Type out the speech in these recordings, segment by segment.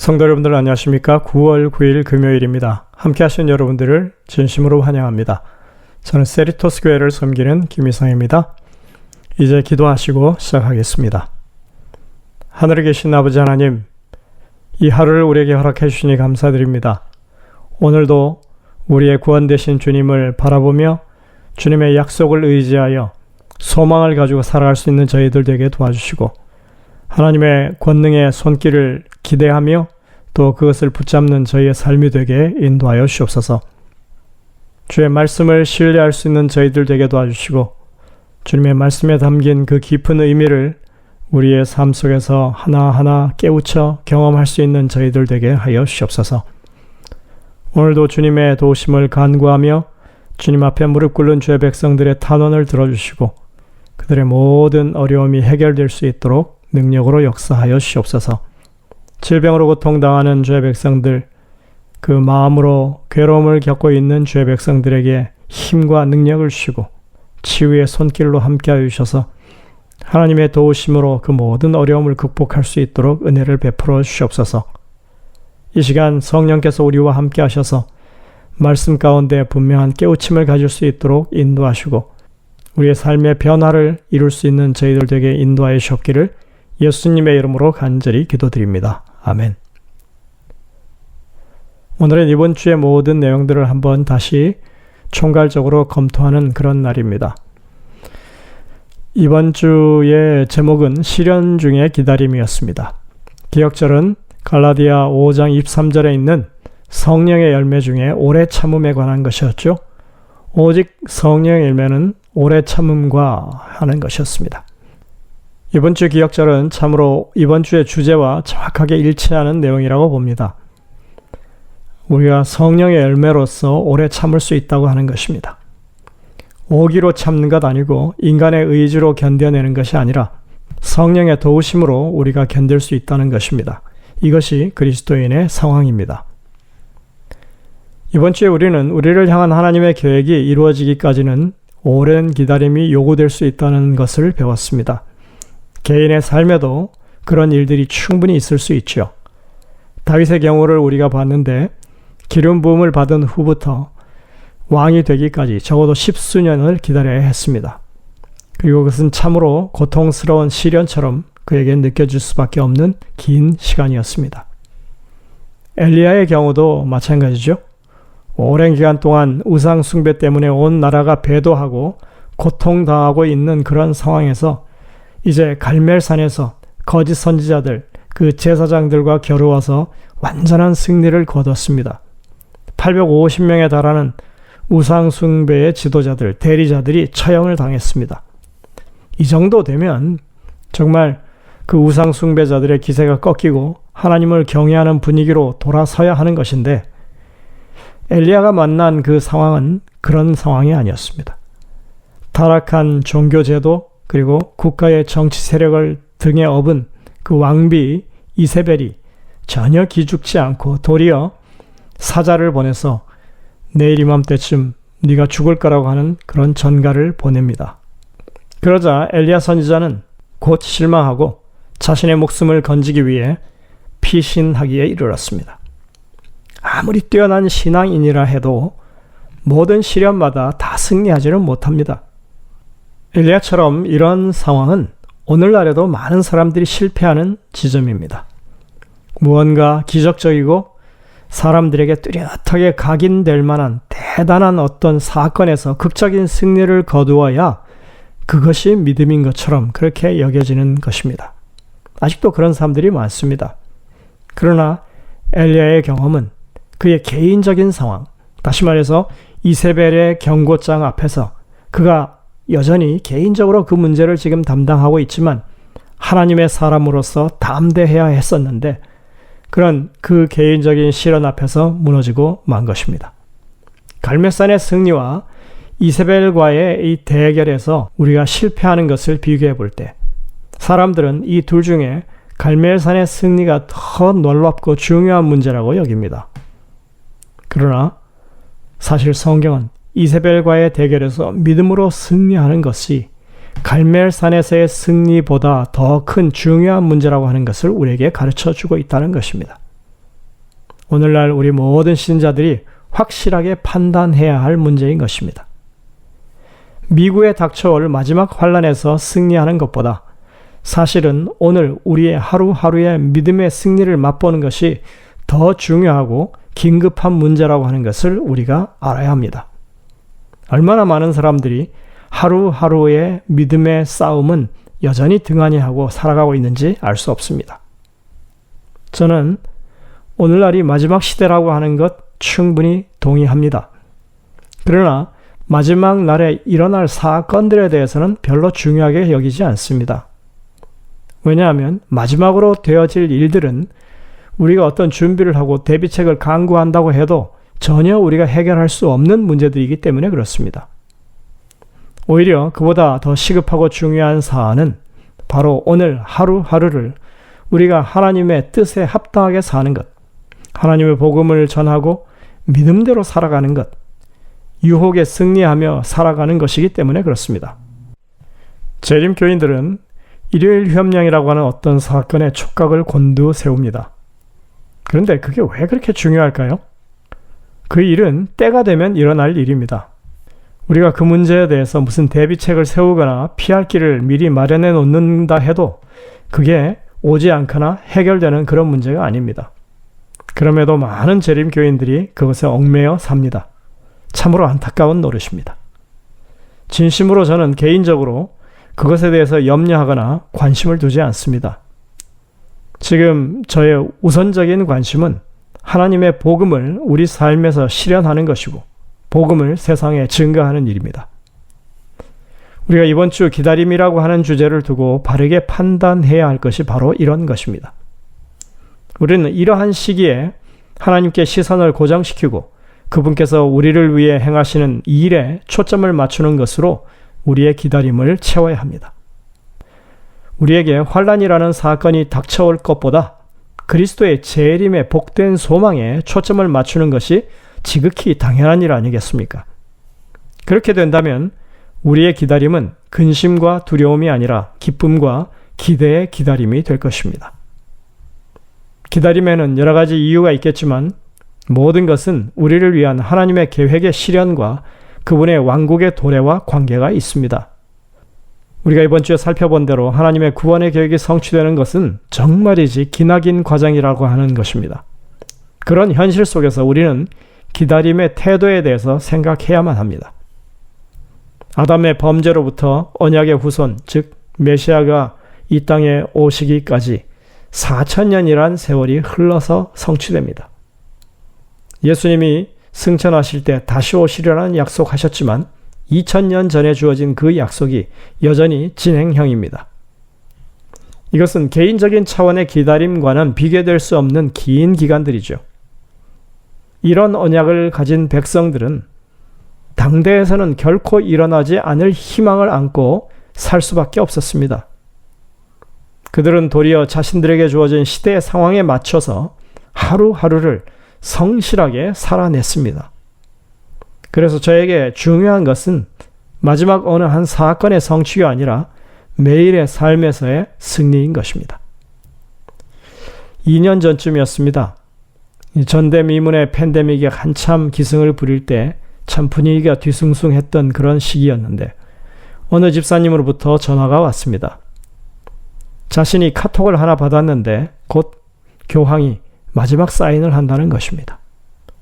성도 여러분들 안녕하십니까? 9월 9일 금요일입니다. 함께 하신 여러분들을 진심으로 환영합니다. 저는 세리토스 교회를 섬기는 김희성입니다. 이제 기도하시고 시작하겠습니다. 하늘에 계신 아버지 하나님, 이 하루를 우리에게 허락해 주시니 감사드립니다. 오늘도 우리의 구원 되신 주님을 바라보며 주님의 약속을 의지하여 소망을 가지고 살아갈 수 있는 저희들 되게 도와주시고, 하나님의 권능의 손길을 기대하며 또 그것을 붙잡는 저희의 삶이 되게 인도하여 주옵소서. 주의 말씀을 신뢰할 수 있는 저희들 되게 도와주시고, 주님의 말씀에 담긴 그 깊은 의미를 우리의 삶 속에서 하나하나 깨우쳐 경험할 수 있는 저희들 되게 하여 주옵소서. 오늘도 주님의 도우심을 간구하며 주님 앞에 무릎 꿇는 주의 백성들의 탄원을 들어주시고, 그들의 모든 어려움이 해결될 수 있도록 능력으로 역사하여 주옵소서. 질병으로 고통당하는 주의 백성들, 그 마음으로 괴로움을 겪고 있는 주의 백성들에게 힘과 능력을 주시고 치유의 손길로 함께하여 주셔서 하나님의 도우심으로 그 모든 어려움을 극복할 수 있도록 은혜를 베풀어 주시옵소서. 이 시간 성령께서 우리와 함께 하셔서 말씀 가운데 분명한 깨우침을 가질 수 있도록 인도하시고 우리의 삶의 변화를 이룰 수 있는 저희들 되게 인도하여 주옵기를 예수님의 이름으로 간절히 기도드립니다. 아멘. 오늘은 이번 주의 모든 내용들을 한번 다시 총괄적으로 검토하는 그런 날입니다. 이번 주의 제목은 시련 중의 기다림이었습니다. 기억절은 갈라디아 5장 23절에 있는 성령의 열매 중에 오래 참음에 관한 것이었죠. 오직 성령의 열매는 오래 참음과 하는 것이었습니다. 이번 주 기억절은 참으로 이번 주의 주제와 정확하게 일치하는 내용이라고 봅니다. 우리가 성령의 열매로서 오래 참을 수 있다고 하는 것입니다. 오기로 참는 것 아니고 인간의 의지로 견뎌내는 것이 아니라 성령의 도우심으로 우리가 견딜 수 있다는 것입니다. 이것이 그리스도인의 상황입니다. 이번 주에 우리는 우리를 향한 하나님의 계획이 이루어지기까지는 오랜 기다림이 요구될 수 있다는 것을 배웠습니다. 개인의 삶에도 그런 일들이 충분히 있을 수 있죠. 다윗의 경우를 우리가 봤는데 기름 부음을 받은 후부터 왕이 되기까지 적어도 10수년을 기다려야 했습니다. 그리고 그것은 참으로 고통스러운 시련처럼 그에게 느껴질 수밖에 없는 긴 시간이었습니다. 엘리야의 경우도 마찬가지죠. 오랜 기간 동안 우상 숭배 때문에 온 나라가 배도하고 고통당하고 있는 그런 상황에서 이제 갈멜산에서 거짓 선지자들, 그 제사장들과 겨루어서 완전한 승리를 거뒀습니다. 850명에 달하는 우상 숭배의 지도자들, 대리자들이 처형을 당했습니다. 이 정도 되면 정말 그 우상 숭배자들의 기세가 꺾이고 하나님을 경외하는 분위기로 돌아서야 하는 것인데 엘리야가 만난 그 상황은 그런 상황이 아니었습니다. 타락한 종교제도 그리고 국가의 정치 세력을 등에 업은 그 왕비 이세벨이 전혀 기죽지 않고 도리어 사자를 보내서 내일 이맘때쯤 네가 죽을 거라고 하는 그런 전가를 보냅니다. 그러자 엘리야 선지자는 곧 실망하고 자신의 목숨을 건지기 위해 피신하기에 이르렀습니다. 아무리 뛰어난 신앙인이라 해도 모든 시련마다 다 승리하지는 못합니다. 엘리야처럼 이런 상황은 오늘날에도 많은 사람들이 실패하는 지점입니다. 무언가 기적적이고 사람들에게 뚜렷하게 각인될 만한 대단한 어떤 사건에서 극적인 승리를 거두어야 그것이 믿음인 것처럼 그렇게 여겨지는 것입니다. 아직도 그런 사람들이 많습니다. 그러나 엘리야의 경험은 그의 개인적인 상황, 다시 말해서 이세벨의 경고장 앞에서 그가 여전히 개인적으로 그 문제를 지금 담당하고 있지만 하나님의 사람으로서 담대해야 했었는데 그런 그 개인적인 시련 앞에서 무너지고 만 것입니다. 갈멜산의 승리와 이세벨과의 이 대결에서 우리가 실패하는 것을 비교해 볼 때 사람들은 이 둘 중에 갈멜산의 승리가 더 놀랍고 중요한 문제라고 여깁니다. 그러나 사실 성경은 이세벨과의 대결에서 믿음으로 승리하는 것이 갈멜산에서의 승리보다 더 큰 중요한 문제라고 하는 것을 우리에게 가르쳐 주고 있다는 것입니다. 오늘날 우리 모든 신자들이 확실하게 판단해야 할 문제인 것입니다. 미국에 닥쳐올 마지막 환란에서 승리하는 것보다 사실은 오늘 우리의 하루하루의 믿음의 승리를 맛보는 것이 더 중요하고 긴급한 문제라고 하는 것을 우리가 알아야 합니다. 얼마나 많은 사람들이 하루하루의 믿음의 싸움은 여전히 등한히 하고 살아가고 있는지 알 수 없습니다. 저는 오늘날이 마지막 시대라고 하는 것 충분히 동의합니다. 그러나 마지막 날에 일어날 사건들에 대해서는 별로 중요하게 여기지 않습니다. 왜냐하면 마지막으로 되어질 일들은 우리가 어떤 준비를 하고 대비책을 강구한다고 해도 전혀 우리가 해결할 수 없는 문제들이기 때문에 그렇습니다. 오히려 그보다 더 시급하고 중요한 사안은 바로 오늘 하루하루를 우리가 하나님의 뜻에 합당하게 사는 것, 하나님의 복음을 전하고 믿음대로 살아가는 것, 유혹에 승리하며 살아가는 것이기 때문에 그렇습니다. 재림 교인들은 일요일 협령이라고 하는 어떤 사건의 촉각을 곤두세웁니다. 그런데 그게 왜 그렇게 중요할까요? 그 일은 때가 되면 일어날 일입니다. 우리가 그 문제에 대해서 무슨 대비책을 세우거나 피할 길을 미리 마련해 놓는다 해도 그게 오지 않거나 해결되는 그런 문제가 아닙니다. 그럼에도 많은 재림 교인들이 그것에 얽매여 삽니다. 참으로 안타까운 노릇입니다. 진심으로 저는 개인적으로 그것에 대해서 염려하거나 관심을 두지 않습니다. 지금 저의 우선적인 관심은 하나님의 복음을 우리 삶에서 실현하는 것이고 복음을 세상에 증거하는 일입니다. 우리가 이번 주 기다림이라고 하는 주제를 두고 바르게 판단해야 할 것이 바로 이런 것입니다. 우리는 이러한 시기에 하나님께 시선을 고정시키고 그분께서 우리를 위해 행하시는 일에 초점을 맞추는 것으로 우리의 기다림을 채워야 합니다. 우리에게 환란이라는 사건이 닥쳐올 것보다 그리스도의 재림의 복된 소망에 초점을 맞추는 것이 지극히 당연한 일 아니겠습니까? 그렇게 된다면 우리의 기다림은 근심과 두려움이 아니라 기쁨과 기대의 기다림이 될 것입니다. 기다림에는 여러 가지 이유가 있겠지만 모든 것은 우리를 위한 하나님의 계획의 실현과 그분의 왕국의 도래와 관계가 있습니다. 우리가 이번 주에 살펴본 대로 하나님의 구원의 계획이 성취되는 것은 정말이지 기나긴 과정이라고 하는 것입니다. 그런 현실 속에서 우리는 기다림의 태도에 대해서 생각해야만 합니다. 아담의 범죄로부터 언약의 후손, 즉 메시아가 이 땅에 오시기까지 4,000년이란 세월이 흘러서 성취됩니다. 예수님이 승천하실 때 다시 오시리라는 약속하셨지만 2000년 전에 주어진 그 약속이 여전히 진행형입니다. 이것은 개인적인 차원의 기다림과는 비교될 수 없는 긴 기간들이죠. 이런 언약을 가진 백성들은 당대에서는 결코 일어나지 않을 희망을 안고 살 수밖에 없었습니다. 그들은 도리어 자신들에게 주어진 시대의 상황에 맞춰서 하루하루를 성실하게 살아냈습니다. 그래서 저에게 중요한 것은 마지막 어느 한 사건의 성취가 아니라 매일의 삶에서의 승리인 것입니다. 2년 전쯤이었습니다. 전대미문의 팬데믹이 한참 기승을 부릴 때 참 분위기가 뒤숭숭했던 그런 시기였는데 어느 집사님으로부터 전화가 왔습니다. 자신이 카톡을 하나 받았는데 곧 교황이 마지막 사인을 한다는 것입니다.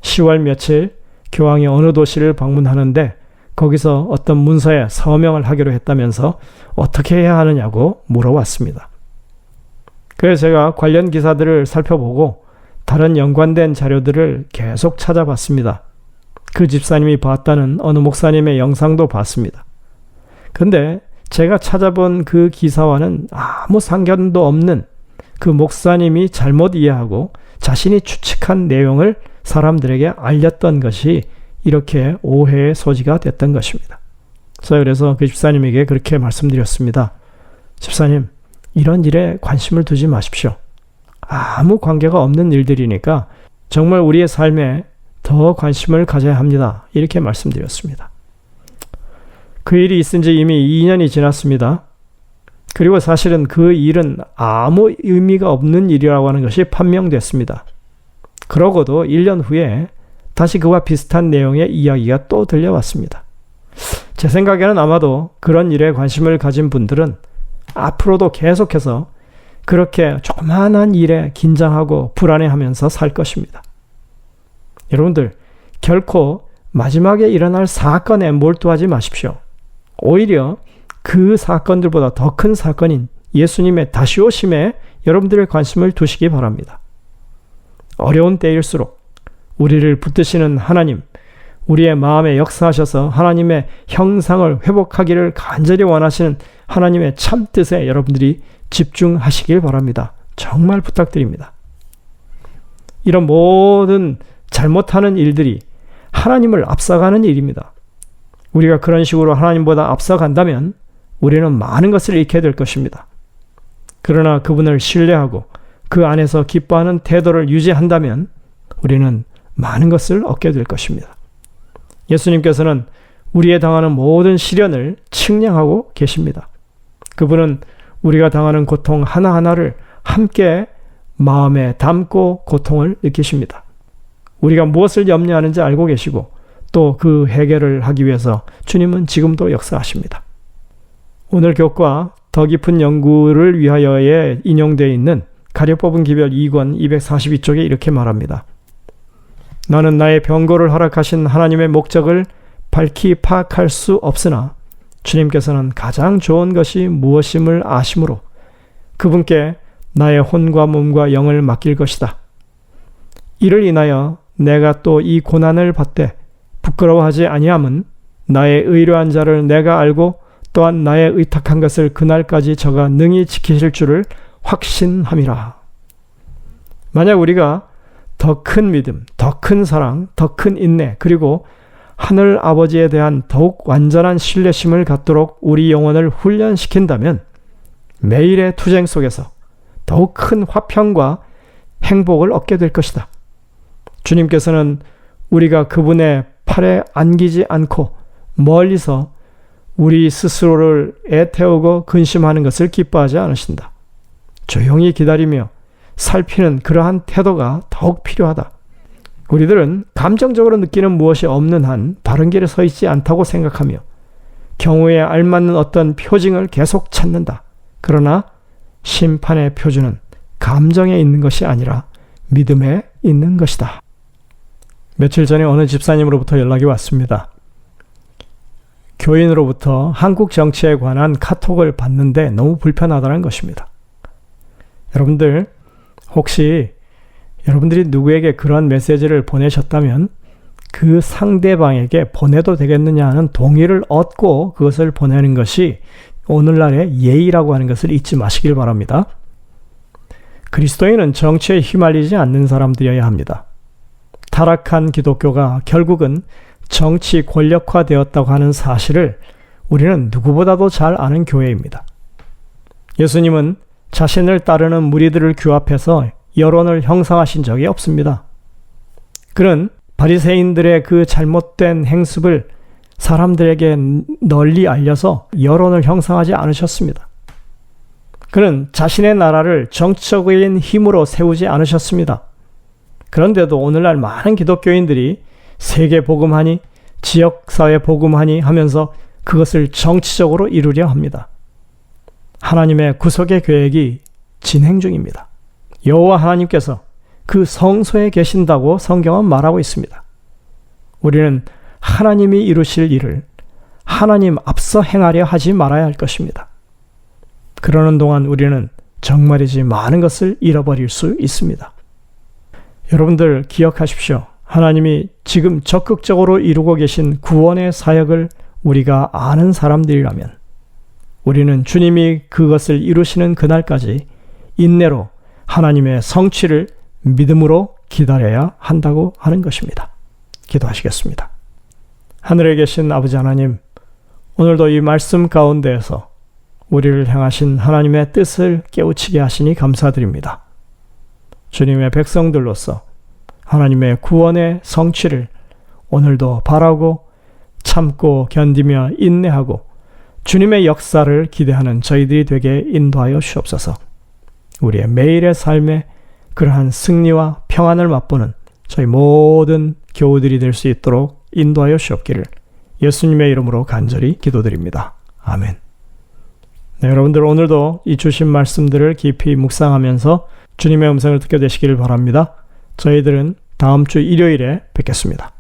10월 며칠 교황이 어느 도시를 방문하는데 거기서 어떤 문서에 서명을 하기로 했다면서 어떻게 해야 하느냐고 물어왔습니다. 그래서 제가 관련 기사들을 살펴보고 다른 연관된 자료들을 계속 찾아봤습니다. 그 집사님이 봤다는 어느 목사님의 영상도 봤습니다. 근데 제가 찾아본 그 기사와는 아무 상관도 없는 그 목사님이 잘못 이해하고 자신이 추측한 내용을 사람들에게 알렸던 것이 이렇게 오해의 소지가 됐던 것입니다. 그래서 그 집사님에게 그렇게 말씀드렸습니다. 집사님, 이런 일에 관심을 두지 마십시오. 아무 관계가 없는 일들이니까 정말 우리의 삶에 더 관심을 가져야 합니다. 이렇게 말씀드렸습니다. 그 일이 있은 지 이미 2년이 지났습니다. 그리고 사실은 그 일은 아무 의미가 없는 일이라고 하는 것이 판명됐습니다. 그러고도 1년 후에 다시 그와 비슷한 내용의 이야기가 또 들려왔습니다. 제 생각에는 아마도 그런 일에 관심을 가진 분들은 앞으로도 계속해서 그렇게 조그마한 일에 긴장하고 불안해하면서 살 것입니다. 여러분들, 결코 마지막에 일어날 사건에 몰두하지 마십시오. 오히려 그 사건들보다 더 큰 사건인 예수님의 다시 오심에 여러분들의 관심을 두시기 바랍니다. 어려운 때일수록 우리를 붙드시는 하나님, 우리의 마음에 역사하셔서 하나님의 형상을 회복하기를 간절히 원하시는 하나님의 참 뜻에 여러분들이 집중하시길 바랍니다. 정말 부탁드립니다. 이런 모든 잘못하는 일들이 하나님을 앞서가는 일입니다. 우리가 그런 식으로 하나님보다 앞서간다면 우리는 많은 것을 잃게 될 것입니다. 그러나 그분을 신뢰하고 그 안에서 기뻐하는 태도를 유지한다면 우리는 많은 것을 얻게 될 것입니다. 예수님께서는 우리에 당하는 모든 시련을 측량하고 계십니다. 그분은 우리가 당하는 고통 하나하나를 함께 마음에 담고 고통을 느끼십니다. 우리가 무엇을 염려하는지 알고 계시고 또 그 해결을 하기 위해서 주님은 지금도 역사하십니다. 오늘 교과 더 깊은 연구를 위하여에 인용되어 있는 가려뽑은 기별 2권 242쪽에 이렇게 말합니다. 나는 나의 병고를 허락하신 하나님의 목적을 밝히 파악할 수 없으나 주님께서는 가장 좋은 것이 무엇임을 아심으로 그분께 나의 혼과 몸과 영을 맡길 것이다. 이를 인하여 내가 또 이 고난을 받되 부끄러워하지 아니함은 나의 의로한 자를 내가 알고 또한 나의 의탁한 것을 그날까지 저가 능히 지키실 줄을 확신함이라. 만약 우리가 더 큰 믿음, 더 큰 사랑, 더 큰 인내, 그리고 하늘 아버지에 대한 더욱 완전한 신뢰심을 갖도록 우리 영혼을 훈련시킨다면 매일의 투쟁 속에서 더욱 큰 화평과 행복을 얻게 될 것이다. 주님께서는 우리가 그분의 팔에 안기지 않고 멀리서 우리 스스로를 애태우고 근심하는 것을 기뻐하지 않으신다. 조용히 기다리며 살피는 그러한 태도가 더욱 필요하다. 우리들은 감정적으로 느끼는 무엇이 없는 한 바른 길에 서 있지 않다고 생각하며 경우에 알맞는 어떤 표징을 계속 찾는다. 그러나 심판의 표준은 감정에 있는 것이 아니라 믿음에 있는 것이다. 며칠 전에 어느 집사님으로부터 연락이 왔습니다. 교인으로부터 한국 정치에 관한 카톡을 받는데 너무 불편하다는 것입니다. 여러분들, 혹시 여러분들이 누구에게 그런 메시지를 보내셨다면 그 상대방에게 보내도 되겠느냐 하는 동의를 얻고 그것을 보내는 것이 오늘날의 예의라고 하는 것을 잊지 마시길 바랍니다. 그리스도인은 정치에 휘말리지 않는 사람들이어야 합니다. 타락한 기독교가 결국은 정치 권력화되었다고 하는 사실을 우리는 누구보다도 잘 아는 교회입니다. 예수님은 자신을 따르는 무리들을 규합해서 여론을 형성하신 적이 없습니다. 그는 바리새인들의 그 잘못된 행습을 사람들에게 널리 알려서 여론을 형성하지 않으셨습니다. 그는 자신의 나라를 정치적인 힘으로 세우지 않으셨습니다. 그런데도 오늘날 많은 기독교인들이 세계 복음하니, 지역사회 복음하니 하면서 그것을 정치적으로 이루려 합니다. 하나님의 구속의 계획이 진행 중입니다. 여호와 하나님께서 그 성소에 계신다고 성경은 말하고 있습니다. 우리는 하나님이 이루실 일을 하나님 앞서 행하려 하지 말아야 할 것입니다. 그러는 동안 우리는 정말이지 많은 것을 잃어버릴 수 있습니다. 여러분들 기억하십시오. 하나님이 지금 적극적으로 이루고 계신 구원의 사역을 우리가 아는 사람들이라면 우리는 주님이 그것을 이루시는 그날까지 인내로 하나님의 성취를 믿음으로 기다려야 한다고 하는 것입니다. 기도하시겠습니다. 하늘에 계신 아버지 하나님, 오늘도 이 말씀 가운데에서 우리를 향하신 하나님의 뜻을 깨우치게 하시니 감사드립니다. 주님의 백성들로서 하나님의 구원의 성취를 오늘도 바라고 참고 견디며 인내하고 주님의 역사를 기대하는 저희들이 되게 인도하여 주옵소서. 우리의 매일의 삶에 그러한 승리와 평안을 맛보는 저희 모든 교우들이 될 수 있도록 인도하여 주옵기를 예수님의 이름으로 간절히 기도드립니다. 아멘. 네, 여러분들 오늘도 이 주신 말씀들을 깊이 묵상하면서 주님의 음성을 듣게 되시기를 바랍니다. 저희들은 다음 주 일요일에 뵙겠습니다.